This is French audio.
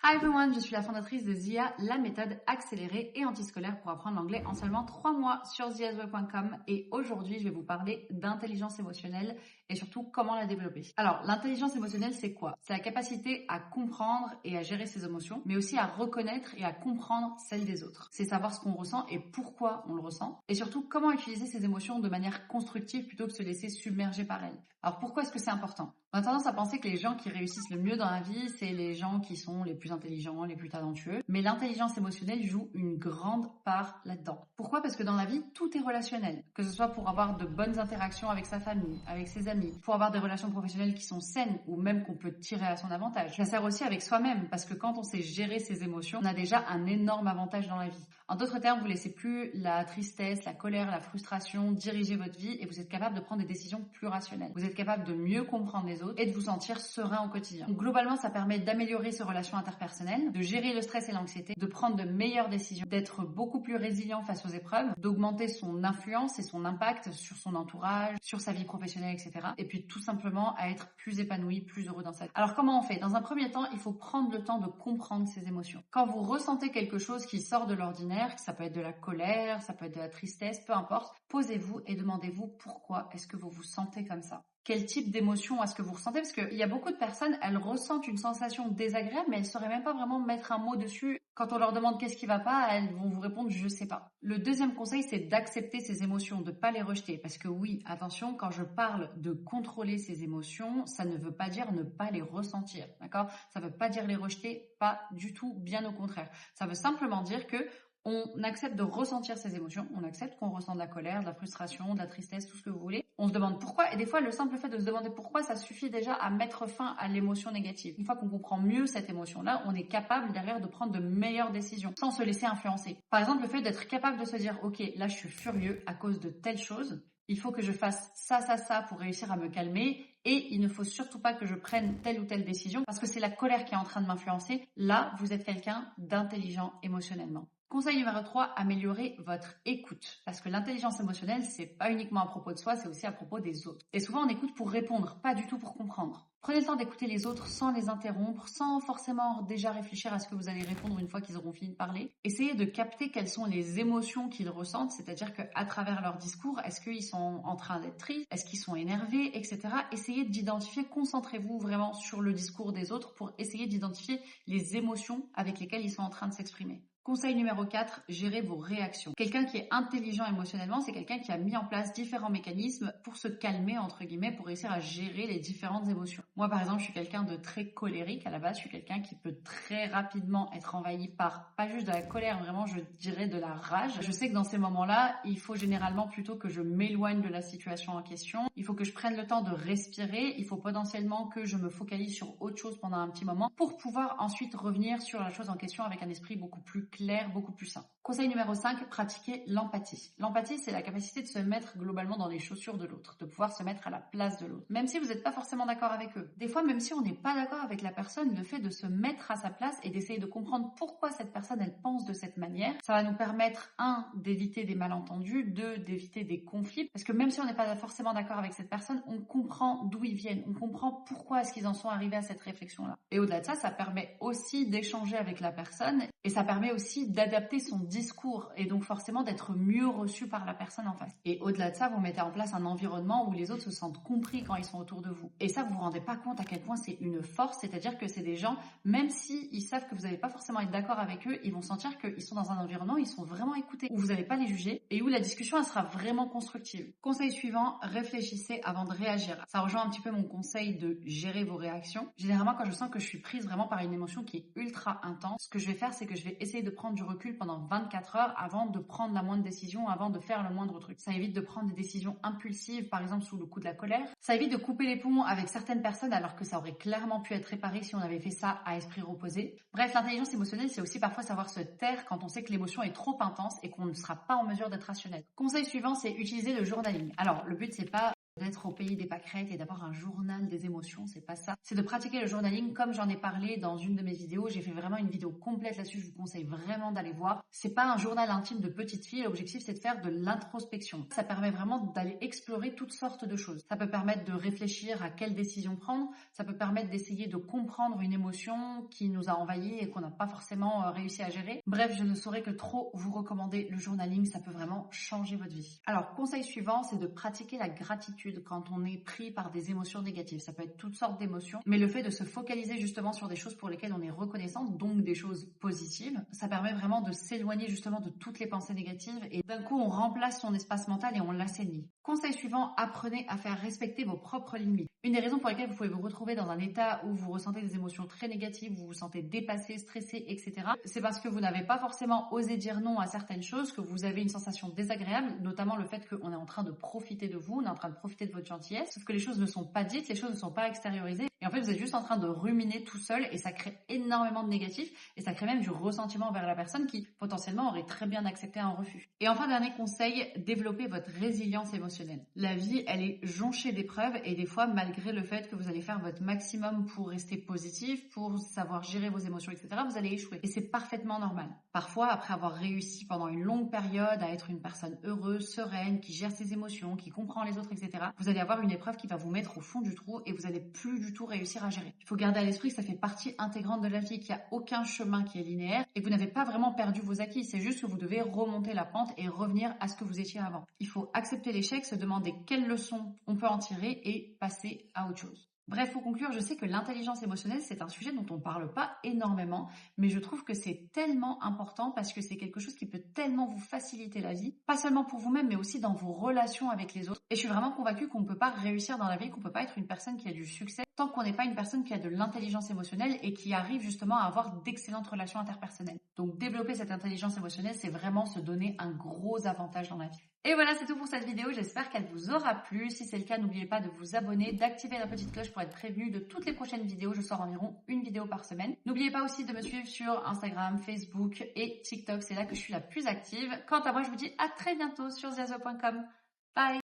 Hi everyone, je suis la fondatrice de ZIA, la méthode accélérée et antiscolaire pour apprendre l'anglais en seulement 3 mois sur ziasway.com et aujourd'hui je vais vous parler d'intelligence émotionnelle et surtout comment la développer. Alors l'intelligence émotionnelle c'est quoi? C'est la capacité à comprendre et à gérer ses émotions mais aussi à reconnaître et à comprendre celles des autres. C'est savoir ce qu'on ressent et pourquoi on le ressent et surtout comment utiliser ses émotions de manière constructive plutôt que de se laisser submerger par elles. Alors pourquoi est-ce que c'est important? On a tendance à penser que les gens qui réussissent le mieux dans la vie, c'est les gens qui sont les plus intelligents, les plus talentueux. Mais l'intelligence émotionnelle joue une grande part là-dedans. Pourquoi? Parce que dans la vie, tout est relationnel. Que ce soit pour avoir de bonnes interactions avec sa famille, avec ses amis, pour avoir des relations professionnelles qui sont saines ou même qu'on peut tirer à son avantage. Ça sert aussi avec soi-même parce que quand on sait gérer ses émotions, on a déjà un énorme avantage dans la vie. En d'autres termes, vous laissez plus la tristesse, la colère, la frustration diriger votre vie et vous êtes capable de prendre des décisions plus rationnelles. Vous êtes capable de mieux comprendre les autres et de vous sentir serein au quotidien. Donc, globalement, ça permet d'améliorer ses relations interpersonnelles, de gérer le stress et l'anxiété, de prendre de meilleures décisions, d'être beaucoup plus résilient face aux épreuves, d'augmenter son influence et son impact sur son entourage, sur sa vie professionnelle, etc. Et puis tout simplement à être plus épanoui, plus heureux dans sa vie. Alors comment on fait? Dans un premier temps, il faut prendre le temps de comprendre ses émotions. Quand vous ressentez quelque chose qui sort de l'ordinaire, ça peut être de la colère, ça peut être de la tristesse, peu importe, posez-vous et demandez-vous pourquoi est-ce que vous vous sentez comme ça? Quel type d'émotion est-ce que vous ressentez? Parce qu'il y a beaucoup de personnes, elles ressentent une sensation désagréable, mais elles ne sauraient même pas vraiment mettre un mot dessus. Quand on leur demande qu'est-ce qui va pas, elles vont vous répondre je sais pas. Le deuxième conseil, c'est d'accepter ces émotions, de pas les rejeter. Parce que oui, attention, quand je parle de contrôler ses émotions, ça ne veut pas dire ne pas les ressentir, d'accord? Ça veut pas dire les rejeter, pas du tout, bien au contraire. Ça veut simplement dire que on accepte de ressentir ses émotions, on accepte qu'on ressent de la colère, de la frustration, de la tristesse, tout ce que vous voulez. On se demande pourquoi et des fois le simple fait de se demander pourquoi, ça suffit déjà à mettre fin à l'émotion négative. Une fois qu'on comprend mieux cette émotion-là, on est capable derrière de prendre de meilleures décisions sans se laisser influencer. Par exemple, le fait d'être capable de se dire ok, là je suis furieux à cause de telle chose, il faut que je fasse ça pour réussir à me calmer et il ne faut surtout pas que je prenne telle ou telle décision parce que c'est la colère qui est en train de m'influencer. Là, vous êtes quelqu'un d'intelligent émotionnellement. Conseil numéro 3, améliorer votre écoute. Parce que l'intelligence émotionnelle, c'est pas uniquement à propos de soi, c'est aussi à propos des autres. Et souvent, on écoute pour répondre, pas du tout pour comprendre. Prenez le temps d'écouter les autres sans les interrompre, sans forcément déjà réfléchir à ce que vous allez répondre une fois qu'ils auront fini de parler. Essayez de capter quelles sont les émotions qu'ils ressentent, c'est-à-dire qu'à travers leur discours, est-ce qu'ils sont en train d'être tristes, est-ce qu'ils sont énervés, etc. Essayez d'identifier, concentrez-vous vraiment sur le discours des autres pour essayer d'identifier les émotions avec lesquelles ils sont en train de s'exprimer. Conseil numéro 4, gérez vos réactions. Quelqu'un qui est intelligent émotionnellement, c'est quelqu'un qui a mis en place différents mécanismes pour se calmer, entre guillemets, pour réussir à gérer les différentes émotions. Moi, par exemple, je suis quelqu'un de très colérique à la base. Je suis quelqu'un qui peut très rapidement être envahi par, pas juste de la colère, vraiment, je dirais de la rage. Je sais que dans ces moments-là, il faut généralement plutôt que je m'éloigne de la situation en question. Il faut que je prenne le temps de respirer. Il faut potentiellement que je me focalise sur autre chose pendant un petit moment pour pouvoir ensuite revenir sur la chose en question avec un esprit beaucoup plus clair, beaucoup plus sain. Conseil numéro 5, pratiquer l'empathie. L'empathie, c'est la capacité de se mettre globalement dans les chaussures de l'autre, de pouvoir se mettre à la place de l'autre, même si vous n'êtes pas forcément d'accord avec eux. Des fois, même si on n'est pas d'accord avec la personne, le fait de se mettre à sa place et d'essayer de comprendre pourquoi cette personne, elle pense de cette manière, ça va nous permettre, d'éviter des malentendus, d'éviter des conflits, parce que même si on n'est pas forcément d'accord avec cette personne, on comprend d'où ils viennent, on comprend pourquoi est-ce qu'ils en sont arrivés à cette réflexion-là. Et au-delà de ça, ça permet aussi d'échanger avec la personne et ça permet aussi d'adapter son discours et donc forcément d'être mieux reçu par la personne en face. Et au-delà de ça, vous mettez en place un environnement où les autres se sentent compris quand ils sont autour de vous. Et ça, vous vous rendez pas compte à quel point c'est une force, c'est-à-dire que c'est des gens, même s'ils savent que vous n'allez pas forcément être d'accord avec eux, ils vont sentir qu'ils sont dans un environnement où ils sont vraiment écoutés, où vous n'allez pas les juger et où la discussion elle sera vraiment constructive. Conseil suivant, réfléchissez avant de réagir. Ça rejoint un petit peu mon conseil de gérer vos réactions. Généralement, quand je sens que je suis prise vraiment par une émotion qui est ultra intense, ce que je vais faire, c'est que je vais essayer de prendre du recul pendant 24 heures avant de prendre la moindre décision, avant de faire le moindre truc. Ça évite de prendre des décisions impulsives, par exemple sous le coup de la colère. Ça évite de couper les ponts avec certaines personnes alors que ça aurait clairement pu être réparé si on avait fait ça à esprit reposé. Bref, l'intelligence émotionnelle, c'est aussi parfois savoir se taire quand on sait que l'émotion est trop intense et qu'on ne sera pas en mesure d'être rationnel. Conseil suivant, c'est utiliser le journaling. Alors, le but, c'est pas d'être au pays des pâquerettes et d'avoir un journal des émotions, c'est pas ça. C'est de pratiquer le journaling comme j'en ai parlé dans une de mes vidéos. J'ai fait vraiment une vidéo complète là-dessus, je vous conseille vraiment d'aller voir. C'est pas un journal intime de petite fille, l'objectif c'est de faire de l'introspection. Ça permet vraiment d'aller explorer toutes sortes de choses. Ça peut permettre de réfléchir à quelle décision prendre, ça peut permettre d'essayer de comprendre une émotion qui nous a envahi et qu'on n'a pas forcément réussi à gérer. Bref, je ne saurais que trop vous recommander le journaling, ça peut vraiment changer votre vie. Alors, conseil suivant, c'est de pratiquer la gratitude quand on est pris par des émotions négatives. Ça peut être toutes sortes d'émotions, mais le fait de se focaliser justement sur des choses pour lesquelles on est reconnaissant, donc des choses positives, ça permet vraiment de s'éloigner justement de toutes les pensées négatives et d'un coup on remplace son espace mental et on l'assainit. Conseil suivant, apprenez à faire respecter vos propres limites. Une des raisons pour lesquelles vous pouvez vous retrouver dans un état où vous ressentez des émotions très négatives, vous vous sentez dépassé, stressé, etc., c'est parce que vous n'avez pas forcément osé dire non à certaines choses, que vous avez une sensation désagréable, notamment le fait qu'on est en train de profiter de vous, on est en train de profiter de votre gentillesse, sauf que les choses ne sont pas dites, les choses ne sont pas extériorisées, et en fait vous êtes juste en train de ruminer tout seul, et ça crée énormément de négatifs, et ça crée même du ressentiment envers la personne qui potentiellement aurait très bien accepté un refus. Et enfin, dernier conseil, développez votre résilience émotionnelle. La vie, elle est jonchée d'épreuves, et des fois, malgré le fait que vous allez faire votre maximum pour rester positif, pour savoir gérer vos émotions, etc., vous allez échouer. Et c'est parfaitement normal. Parfois, après avoir réussi pendant une longue période à être une personne heureuse, sereine, qui gère ses émotions, qui comprend les autres, etc., vous allez avoir une épreuve qui va vous mettre au fond du trou et vous allez plus du tout réussir à gérer. Il faut garder à l'esprit que ça fait partie intégrante de la vie, qu'il n'y a aucun chemin qui est linéaire et vous n'avez pas vraiment perdu vos acquis. C'est juste que vous devez remonter la pente et revenir à ce que vous étiez avant. Il faut accepter l'échec, se demander quelles leçons on peut en tirer et passer à autre chose. Bref, pour conclure, je sais que l'intelligence émotionnelle, c'est un sujet dont on ne parle pas énormément, mais je trouve que c'est tellement important parce que c'est quelque chose qui peut tellement vous faciliter la vie, pas seulement pour vous-même, mais aussi dans vos relations avec les autres. Et je suis vraiment convaincue qu'on ne peut pas réussir dans la vie, qu'on ne peut pas être une personne qui a du succès tant qu'on n'est pas une personne qui a de l'intelligence émotionnelle et qui arrive justement à avoir d'excellentes relations interpersonnelles. Donc développer cette intelligence émotionnelle, c'est vraiment se donner un gros avantage dans la vie. Et voilà, c'est tout pour cette vidéo, j'espère qu'elle vous aura plu. Si c'est le cas, n'oubliez pas de vous abonner, d'activer la petite cloche pour être prévenu de toutes les prochaines vidéos. Je sors environ une vidéo par semaine. N'oubliez pas aussi de me suivre sur Instagram, Facebook et TikTok, c'est là que je suis la plus active. Quant à moi, je vous dis à très bientôt sur ziazo.com. Bye!